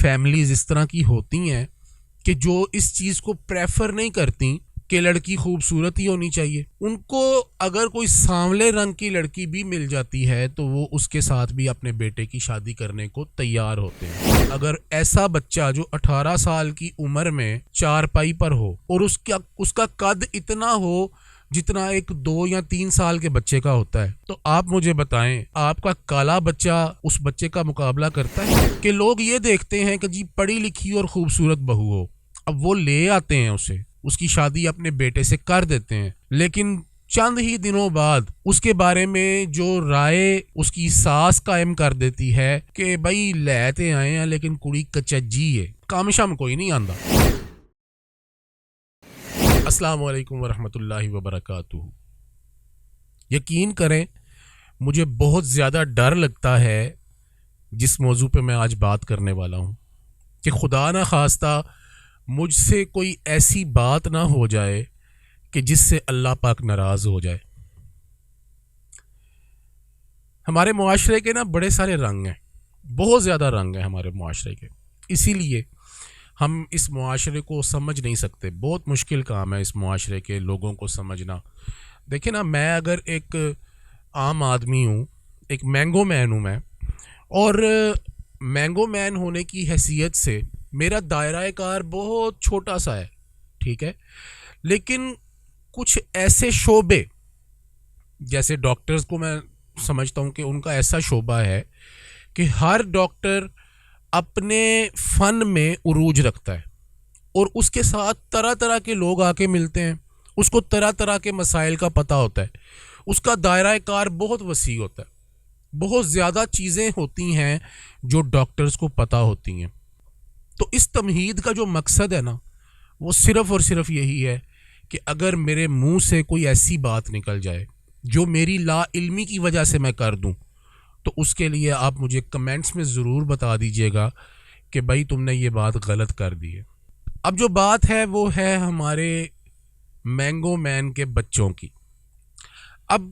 Families اس طرح کی ہوتی ہیں کہ جو اس چیز کو پریفر نہیں کرتی کہ لڑکی خوبصورت ہی ہونی چاہیے. ان کو اگر کوئی سانولے رنگ کی لڑکی بھی مل جاتی ہے تو وہ اس کے ساتھ بھی اپنے بیٹے کی شادی کرنے کو تیار ہوتے ہیں. اگر ایسا بچہ جو 18 سال کی عمر میں چارپائی پر ہو اور اس کا قد اتنا ہو جتنا ایک 2 یا 3 سال کے بچے کا ہوتا ہے، تو آپ مجھے بتائیں آپ کا کالا بچہ اس بچے کا مقابلہ کرتا ہے؟ کہ لوگ یہ دیکھتے ہیں کہ جی پڑھی لکھی اور خوبصورت بہو ہو، اب وہ لے آتے ہیں اسے، اس کی شادی اپنے بیٹے سے کر دیتے ہیں، لیکن چند ہی دنوں بعد اس کے بارے میں جو رائے اس کی ساس قائم کر دیتی ہے کہ بھائی لیتے آئے ہیں لیکن کڑی کچجی ہے، کام شام کوئی نہیں آندا. السلام علیکم ورحمۃ اللہ وبرکاتہ. یقین کریں مجھے بہت زیادہ ڈر لگتا ہے جس موضوع پہ میں آج بات کرنے والا ہوں، کہ خدا نہ خواستہ مجھ سے کوئی ایسی بات نہ ہو جائے کہ جس سے اللہ پاک ناراض ہو جائے. ہمارے معاشرے کے نا بڑے سارے رنگ ہیں، بہت زیادہ رنگ ہیں ہمارے معاشرے کے، اسی لیے ہم اس معاشرے کو سمجھ نہیں سکتے. بہت مشکل کام ہے اس معاشرے کے لوگوں کو سمجھنا. دیکھیں نا، میں اگر ایک عام آدمی ہوں، ایک مینگو مین ہوں میں، اور مینگو مین ہونے کی حیثیت سے میرا دائرہ کار بہت چھوٹا سا ہے، ٹھیک ہے، لیکن کچھ ایسے شعبے جیسے ڈاکٹرز کو میں سمجھتا ہوں کہ ان کا ایسا شعبہ ہے کہ ہر ڈاکٹر اپنے فن میں عروج رکھتا ہے اور اس کے ساتھ طرح طرح کے لوگ آ کے ملتے ہیں، اس کو طرح طرح کے مسائل کا پتہ ہوتا ہے، اس کا دائرہ کار بہت وسیع ہوتا ہے، بہت زیادہ چیزیں ہوتی ہیں جو ڈاکٹرز کو پتہ ہوتی ہیں. تو اس تمہید کا جو مقصد ہے نا، وہ صرف اور صرف یہی ہے کہ اگر میرے منہ سے کوئی ایسی بات نکل جائے جو میری لا علمی کی وجہ سے میں کر دوں، تو اس کے لیے آپ مجھے کمنٹس میں ضرور بتا دیجئے گا کہ بھائی تم نے یہ بات غلط کر دی ہے. اب جو بات ہے وہ ہے ہمارے مینگو مین کے بچوں کی. اب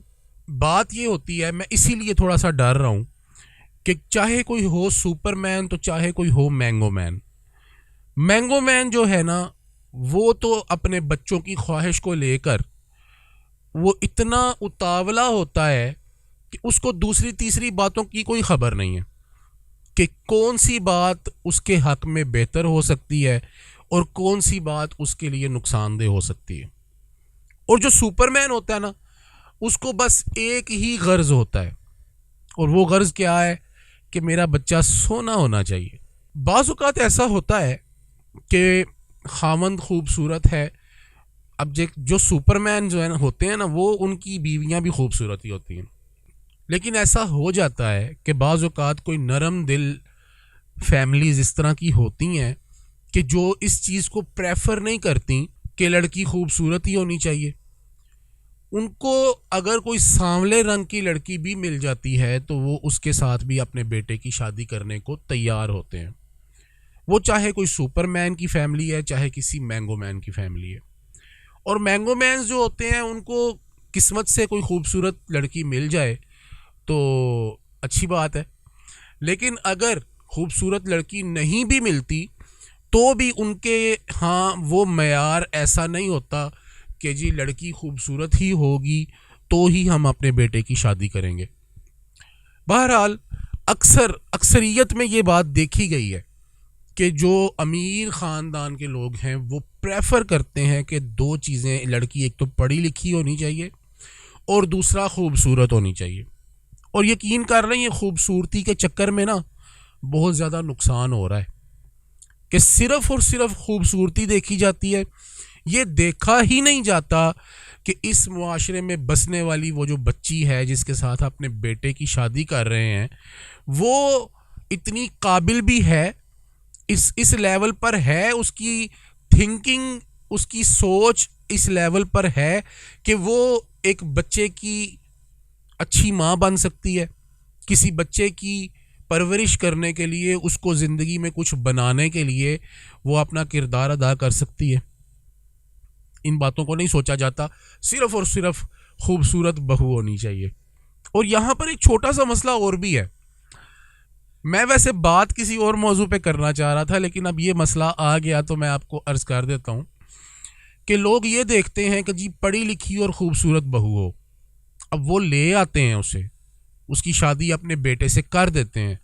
بات یہ ہوتی ہے، میں اسی لیے تھوڑا سا ڈر رہا ہوں کہ چاہے کوئی ہو سپر مین تو چاہے کوئی ہو مینگو مین. مینگو مین جو ہے نا، وہ تو اپنے بچوں کی خواہش کو لے کر وہ اتنا اتاولا ہوتا ہے کہ اس کو دوسری تیسری باتوں کی کوئی خبر نہیں ہے کہ کون سی بات اس کے حق میں بہتر ہو سکتی ہے اور کون سی بات اس کے لیے نقصان دہ ہو سکتی ہے. اور جو سپر مین ہوتا ہے نا، اس کو بس ایک ہی غرض ہوتا ہے، اور وہ غرض کیا ہے کہ میرا بچہ سونا ہونا چاہیے. بعض اوقات ایسا ہوتا ہے کہ خاوند خوبصورت ہے، اب جو سپر مین جو ہے نا ہوتے ہیں نا، وہ ان کی بیویاں بھی خوبصورت ہی ہوتی ہیں، لیکن ایسا ہو جاتا ہے کہ بعض اوقات کوئی نرم دل فیملیز اس طرح کی ہوتی ہیں کہ جو اس چیز کو پریفر نہیں کرتی کہ لڑکی خوبصورت ہی ہونی چاہیے. ان کو اگر کوئی سانولے رنگ کی لڑکی بھی مل جاتی ہے تو وہ اس کے ساتھ بھی اپنے بیٹے کی شادی کرنے کو تیار ہوتے ہیں، وہ چاہے کوئی سپر مین کی فیملی ہے چاہے کسی مینگو مین کی فیملی ہے. اور مینگو مینز جو ہوتے ہیں ان کو قسمت سے کوئی خوبصورت لڑکی مل جائے تو اچھی بات ہے، لیکن اگر خوبصورت لڑکی نہیں بھی ملتی تو بھی ان کے ہاں وہ معیار ایسا نہیں ہوتا کہ جی لڑکی خوبصورت ہی ہوگی تو ہی ہم اپنے بیٹے کی شادی کریں گے. بہرحال اکثریت میں یہ بات دیکھی گئی ہے کہ جو امیر خاندان کے لوگ ہیں وہ پریفر کرتے ہیں کہ 2 چیزیں، لڑکی ایک تو پڑھی لکھی ہونی چاہیے اور دوسرا خوبصورت ہونی چاہیے. اور یقین کر رہے ہیں خوبصورتی کے چکر میں نا بہت زیادہ نقصان ہو رہا ہے کہ صرف اور صرف خوبصورتی دیکھی جاتی ہے، یہ دیکھا ہی نہیں جاتا کہ اس معاشرے میں بسنے والی وہ جو بچی ہے جس کے ساتھ اپنے بیٹے کی شادی کر رہے ہیں، وہ اتنی قابل بھی ہے، اس لیول پر ہے، اس کی تھنکنگ، اس کی سوچ اس لیول پر ہے کہ وہ ایک بچے کی اچھی ماں بن سکتی ہے، کسی بچے کی پرورش کرنے کے لیے، اس کو زندگی میں کچھ بنانے کے لیے وہ اپنا کردار ادا کر سکتی ہے. ان باتوں کو نہیں سوچا جاتا، صرف اور صرف خوبصورت بہو ہونی چاہیے. اور یہاں پر ایک چھوٹا سا مسئلہ اور بھی ہے میں ویسے بات کسی اور موضوع پہ کرنا چاہ رہا تھا، لیکن اب یہ مسئلہ آ گیا تو میں آپ کو عرض کر دیتا ہوں کہ لوگ یہ دیکھتے ہیں کہ جی پڑھی لکھی اور خوبصورت بہو ہو، اب وہ لے آتے ہیں اسے، اس کی شادی اپنے بیٹے سے کر دیتے ہیں،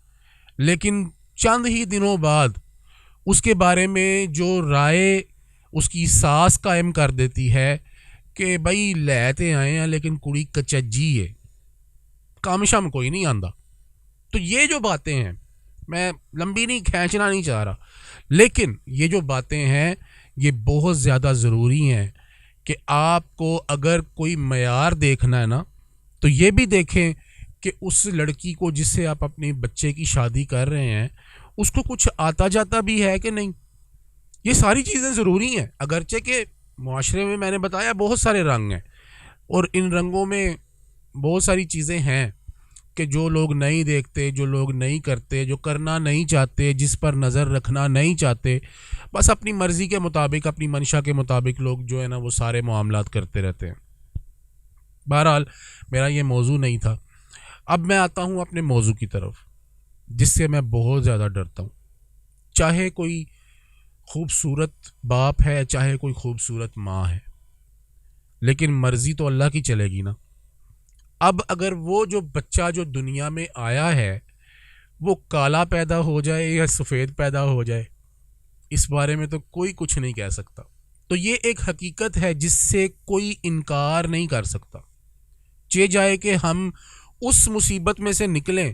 لیکن چند ہی دنوں بعد اس کے بارے میں جو رائے اس کی ساس قائم کر دیتی ہے کہ بھائی لیتے آئے ہیں لیکن کڑی کچجی ہے، کام شام کوئی نہیں آندا۔ تو یہ جو باتیں ہیں، میں لمبی نہیں کھینچنا نہیں چاہ رہا، لیکن یہ جو باتیں ہیں یہ بہت زیادہ ضروری ہیں کہ آپ کو اگر کوئی معیار دیکھنا ہے نا تو یہ بھی دیکھیں کہ اس لڑکی کو جس سے آپ اپنے بچے کی شادی کر رہے ہیں اس کو کچھ آتا جاتا بھی ہے کہ نہیں۔ یہ ساری چیزیں ضروری ہیں، اگرچہ کہ معاشرے میں نے بتایا بہت سارے رنگ ہیں، اور ان رنگوں میں بہت ساری چیزیں ہیں کہ جو لوگ نہیں دیکھتے، جو لوگ نہیں کرتے، جو کرنا نہیں چاہتے، جس پر نظر رکھنا نہیں چاہتے، بس اپنی مرضی کے مطابق، اپنی منشا کے مطابق لوگ جو ہے نا وہ سارے معاملات کرتے رہتے ہیں۔ بہرحال میرا یہ موضوع نہیں تھا، اب میں آتا ہوں اپنے موضوع کی طرف جس سے میں بہت زیادہ ڈرتا ہوں۔ چاہے کوئی خوبصورت باپ ہے، چاہے کوئی خوبصورت ماں ہے، لیکن مرضی تو اللہ کی چلے گی نا۔ اب اگر وہ جو بچہ جو دنیا میں آیا ہے وہ کالا پیدا ہو جائے یا سفید پیدا ہو جائے، اس بارے میں تو کوئی کچھ نہیں کہہ سکتا۔ تو یہ ایک حقیقت ہے جس سے کوئی انکار نہیں کر سکتا۔ چاہے جائے کہ ہم اس مصیبت میں سے نکلیں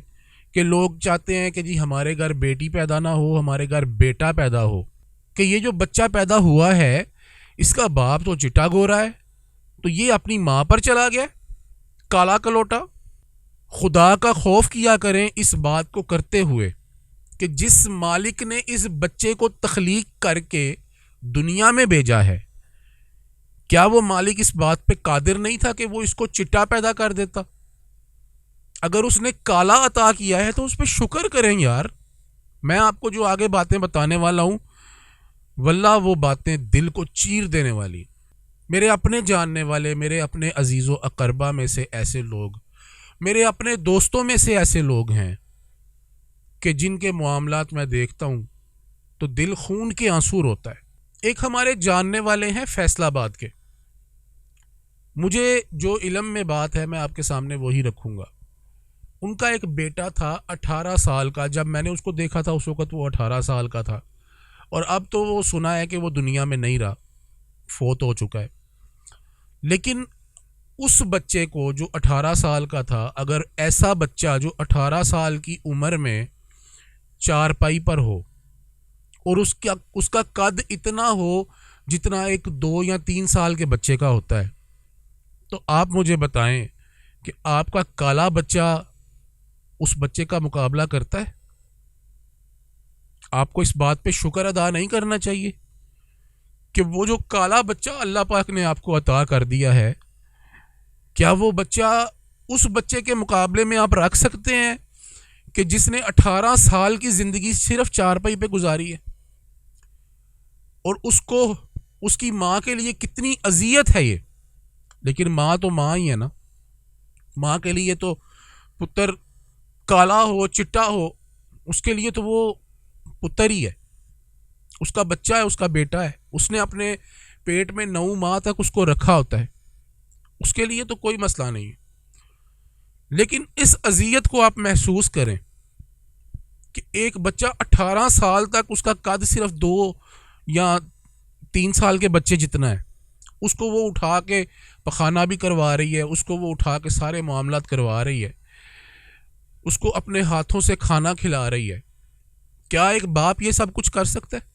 کہ لوگ چاہتے ہیں کہ جی ہمارے گھر بیٹی پیدا نہ ہو، ہمارے گھر بیٹا پیدا ہو، کہ یہ جو بچہ پیدا ہوا ہے اس کا باپ تو چٹا گورا ہے، تو یہ اپنی ماں پر چلا گیا کالا کلوٹا۔ خدا کا خوف کیا کریں اس بات کو کرتے ہوئے کہ جس مالک نے اس بچے کو تخلیق کر کے دنیا میں بھیجا ہے، کیا وہ مالک اس بات پہ قادر نہیں تھا کہ وہ اس کو چٹا پیدا کر دیتا؟ اگر اس نے کالا عطا کیا ہے تو اس پہ شکر کریں یار۔ میں آپ کو جو آگے باتیں بتانے والا ہوں واللہ وہ باتیں دل کو چیر دینے والی۔ میرے اپنے جاننے والے، میرے اپنے عزیز و اقربا میں سے ایسے لوگ، میرے اپنے دوستوں میں سے ایسے لوگ ہیں کہ جن کے معاملات میں دیکھتا ہوں تو دل خون کے آنسو روتا ہے۔ ایک ہمارے جاننے والے ہیں فیصل آباد کے، مجھے جو علم میں بات ہے میں آپ کے سامنے وہی رکھوں گا۔ ان کا ایک بیٹا تھا 18 سال کا، جب میں نے اس کو دیکھا تھا اس وقت وہ 18 سال کا تھا، اور اب تو وہ سنا ہے کہ وہ دنیا میں نہیں رہا، فوت ہو چکا ہے۔ لیکن اس بچے کو جو 18 سال کا تھا، اگر ایسا بچہ جو 18 سال کی عمر میں چارپائی پر ہو اور اس کا قد اتنا ہو جتنا ایک 2 یا 3 سال کے بچے کا ہوتا ہے، تو آپ مجھے بتائیں کہ آپ کا کالا بچہ اس بچے کا مقابلہ کرتا ہے؟ آپ کو اس بات پہ شکر ادا نہیں کرنا چاہیے کہ وہ جو کالا بچہ اللہ پاک نے آپ کو عطا کر دیا ہے، کیا وہ بچہ اس بچے کے مقابلے میں آپ رکھ سکتے ہیں کہ جس نے 18 سال کی زندگی صرف چارپائی پہ گزاری ہے، اور اس کو اس کی ماں کے لیے کتنی اذیت ہے یہ؟ لیکن ماں تو ماں ہی ہے نا، ماں کے لیے تو پتر کالا ہو چٹا ہو اس کے لیے تو وہ پتر ہی ہے، اس کا بچہ ہے، اس کا بیٹا ہے، اس نے اپنے پیٹ میں 9 ماہ تک اس کو رکھا ہوتا ہے، اس کے لیے تو کوئی مسئلہ نہیں ہے۔ لیکن اس اذیت کو آپ محسوس کریں کہ ایک بچہ 18 سال تک اس کا قد صرف 2 یا 3 سال کے بچے جتنا ہے، اس کو وہ اٹھا کے پخانہ بھی کروا رہی ہے، اس کو وہ اٹھا کے سارے معاملات کروا رہی ہے، اس کو اپنے ہاتھوں سے کھانا کھلا رہی ہے۔ کیا ایک باپ یہ سب کچھ کر سکتا ہے؟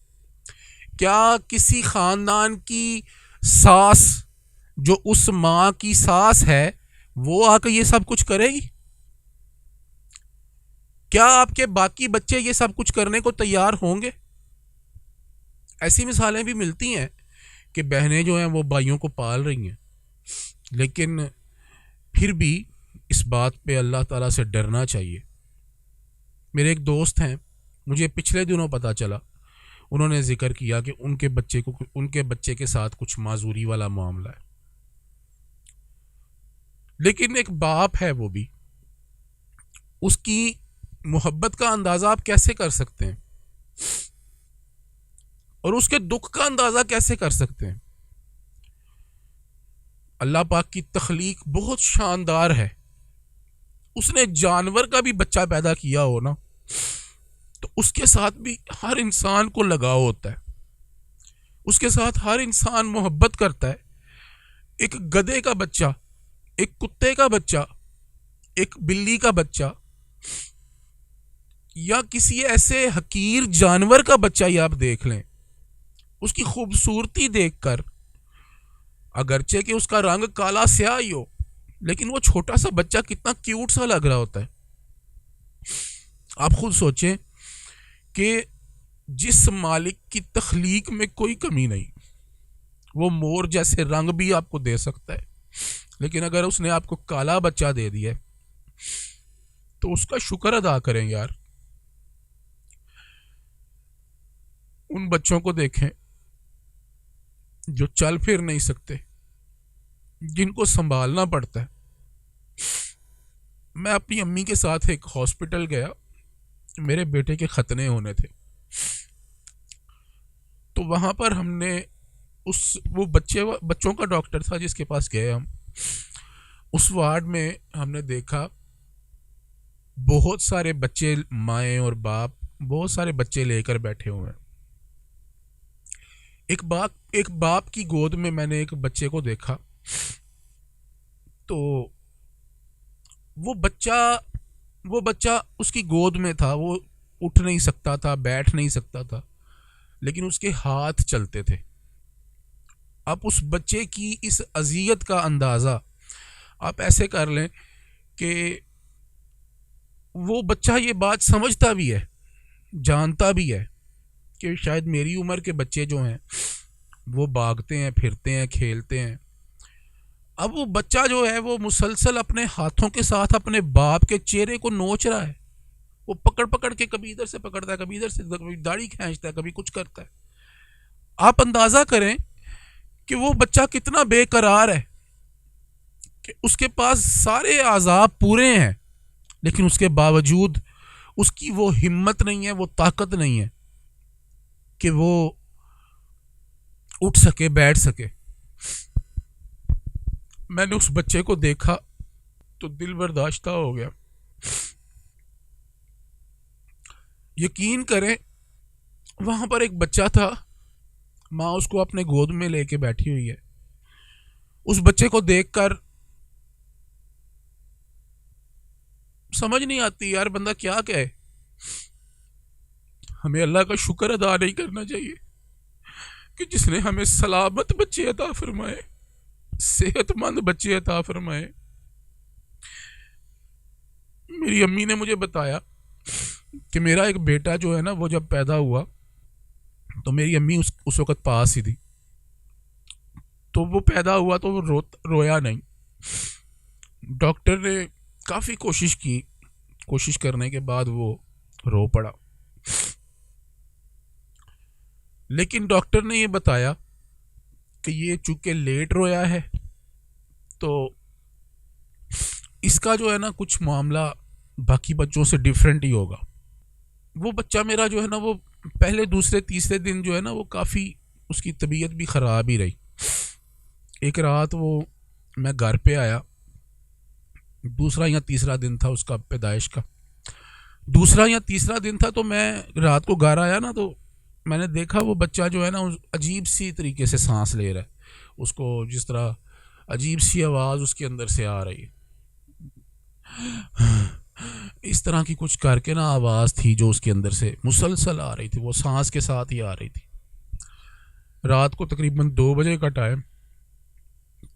کیا کسی خاندان کی ساس جو اس ماں کی ساس ہے وہ آ کے یہ سب کچھ کرے گی؟ کیا آپ کے باقی بچے یہ سب کچھ کرنے کو تیار ہوں گے؟ ایسی مثالیں بھی ملتی ہیں کہ بہنیں جو ہیں وہ بھائیوں کو پال رہی ہیں، لیکن پھر بھی اس بات پہ اللہ تعالیٰ سے ڈرنا چاہیے۔ میرے ایک دوست ہیں، مجھے پچھلے دنوں پتہ چلا، انہوں نے ذکر کیا کہ ان کے بچے کے ساتھ کچھ معذوری والا معاملہ ہے، لیکن ایک باپ ہے وہ بھی، اس کی محبت کا اندازہ آپ کیسے کر سکتے ہیں اور اس کے دکھ کا اندازہ کیسے کر سکتے ہیں؟ اللہ پاک کی تخلیق بہت شاندار ہے. اس نے جانور کا بھی بچہ پیدا کیا ہو نا تو اس کے ساتھ بھی ہر انسان کو لگاؤ ہوتا ہے, اس کے ساتھ ہر انسان محبت کرتا ہے. ایک گدھے کا بچہ, ایک کتے کا بچہ, ایک بلی کا بچہ یا کسی ایسے حقیر جانور کا بچہ ہی آپ دیکھ لیں, اس کی خوبصورتی دیکھ کر, اگرچہ کہ اس کا رنگ کالا سیاہ ہی ہو, لیکن وہ چھوٹا سا بچہ کتنا کیوٹ سا لگ رہا ہوتا ہے. آپ خود سوچیں کہ جس مالک کی تخلیق میں کوئی کمی نہیں, وہ مور جیسے رنگ بھی آپ کو دے سکتا ہے, لیکن اگر اس نے آپ کو کالا بچہ دے دیا تو اس کا شکر ادا کریں یار. ان بچوں کو دیکھیں جو چل پھر نہیں سکتے, جن کو سنبھالنا پڑتا ہے. میں اپنی امی کے ساتھ ایک ہاسپٹل گیا, میرے بیٹے کے ختنے ہونے تھے, تو وہاں پر ہم نے وہ بچوں کا ڈاکٹر تھا جس کے پاس گئے ہم. اس وارڈ میں ہم نے دیکھا بہت سارے بچے, مائیں اور باپ بہت سارے بچے لے کر بیٹھے ہوئے ہیں. ایک باپ کی گود میں میں نے ایک بچے کو دیکھا, تو وہ بچہ اس کی گود میں تھا, وہ اٹھ نہیں سکتا تھا, بیٹھ نہیں سکتا تھا, لیکن اس کے ہاتھ چلتے تھے. آپ اس بچے کی اس اذیت کا اندازہ آپ ایسے کر لیں کہ وہ بچہ یہ بات سمجھتا بھی ہے, جانتا بھی ہے کہ شاید میری عمر کے بچے جو ہیں وہ بھاگتے ہیں, پھرتے ہیں, کھیلتے ہیں. اب وہ بچہ جو ہے وہ مسلسل اپنے ہاتھوں کے ساتھ اپنے باپ کے چہرے کو نوچ رہا ہے. وہ پکڑ کے کبھی ادھر سے پکڑتا ہے, کبھی ادھر سے, کبھی داڑھی کھینچتا ہے, کبھی کچھ کرتا ہے. آپ اندازہ کریں کہ وہ بچہ کتنا بے قرار ہے کہ اس کے پاس سارے اعضاء پورے ہیں, لیکن اس کے باوجود اس کی وہ ہمت نہیں ہے, وہ طاقت نہیں ہے کہ وہ اٹھ سکے, بیٹھ سکے. میں نے اس بچے کو دیکھا تو دل برداشتہ ہو گیا. یقین کریں وہاں پر ایک بچہ تھا, ماں اس کو اپنے گود میں لے کے بیٹھی ہوئی ہے. اس بچے کو دیکھ کر سمجھ نہیں آتی یار بندہ کیا کہے. ہمیں اللہ کا شکر ادا نہیں کرنا چاہیے کہ جس نے ہمیں سلامت بچے عطا فرمائے, صحت مند بچے عطا فرمائے. میری امی نے مجھے بتایا کہ میرا ایک بیٹا جو ہے نا, وہ جب پیدا ہوا تو میری امی اس وقت پاس ہی تھی. تو وہ پیدا ہوا تو وہ رویا نہیں. ڈاکٹر نے کافی کوشش کرنے کے بعد وہ رو پڑا, لیکن ڈاکٹر نے یہ بتایا کہ یہ چونکہ لیٹ رویا ہے تو اس کا جو ہے نا کچھ معاملہ باقی بچوں سے ڈیفرنٹ ہی ہوگا. وہ بچہ میرا جو ہے نا وہ پہلے دوسرے تیسرے دن جو ہے نا وہ کافی اس کی طبیعت بھی خراب ہی رہی. ایک رات وہ میں گھر پہ آیا, دوسرا یا تیسرا دن تھا اس کا پیدائش کا, دوسرا یا تیسرا دن تھا, تو میں رات کو گھر آیا نا تو میں نے دیکھا وہ بچہ جو ہے نا عجیب سی طریقے سے سانس لے رہا ہے. اس کو جس طرح عجیب سی آواز اس کے اندر سے آ رہی ہے, اس طرح کی کچھ کر کے نا آواز تھی جو اس کے اندر سے مسلسل آ رہی تھی, وہ سانس کے ساتھ ہی آ رہی تھی. رات کو تقریباً 2 بجے کا ٹائم.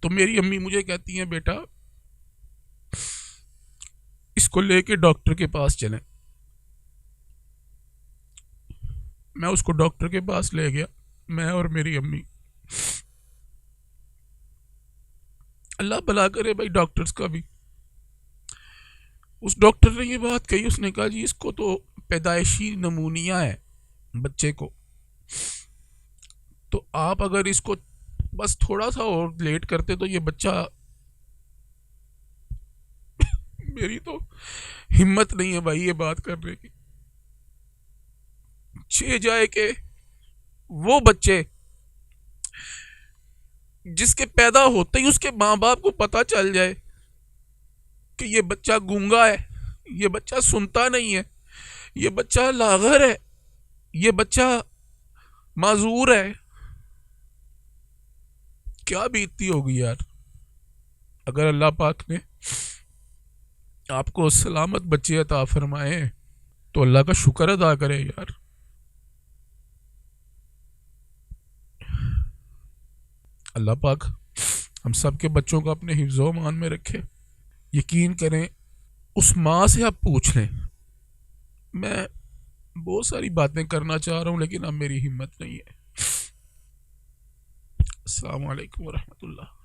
تو میری امی مجھے کہتی ہیں بیٹا اس کو لے کے ڈاکٹر کے پاس چلیں. میں اس کو ڈاکٹر کے پاس لے گیا, میں اور میری امی. اللہ بھلا کرے بھائی ڈاکٹرز کا بھی. اس ڈاکٹر نے یہ بات کہی, اس نے کہا جی اس کو تو پیدائشی نمونیا ہے بچے کو, تو آپ اگر اس کو بس تھوڑا سا اور لیٹ کرتے تو یہ بچہ ہمت نہیں ہے بھائی یہ بات کرنے کی. چھ جائے کہ وہ بچے جس کے پیدا ہوتے ہی اس کے ماں باپ کو پتا چل جائے کہ یہ بچہ گونگا ہے, یہ بچہ سنتا نہیں ہے, یہ بچہ لاغر ہے, یہ بچہ معذور ہے, کیا بیتتی ہوگی یار. اگر اللہ پاک نے آپ کو سلامت بچے عطا فرمائے تو اللہ کا شکر ادا کرے یار. اللہ پاک ہم سب کے بچوں کو اپنے حفظ و امان میں رکھے. یقین کریں اس ماں سے آپ پوچھ لیں, میں بہت ساری باتیں کرنا چاہ رہا ہوں لیکن اب میری ہمت نہیں ہے. السلام علیکم ورحمۃ اللہ.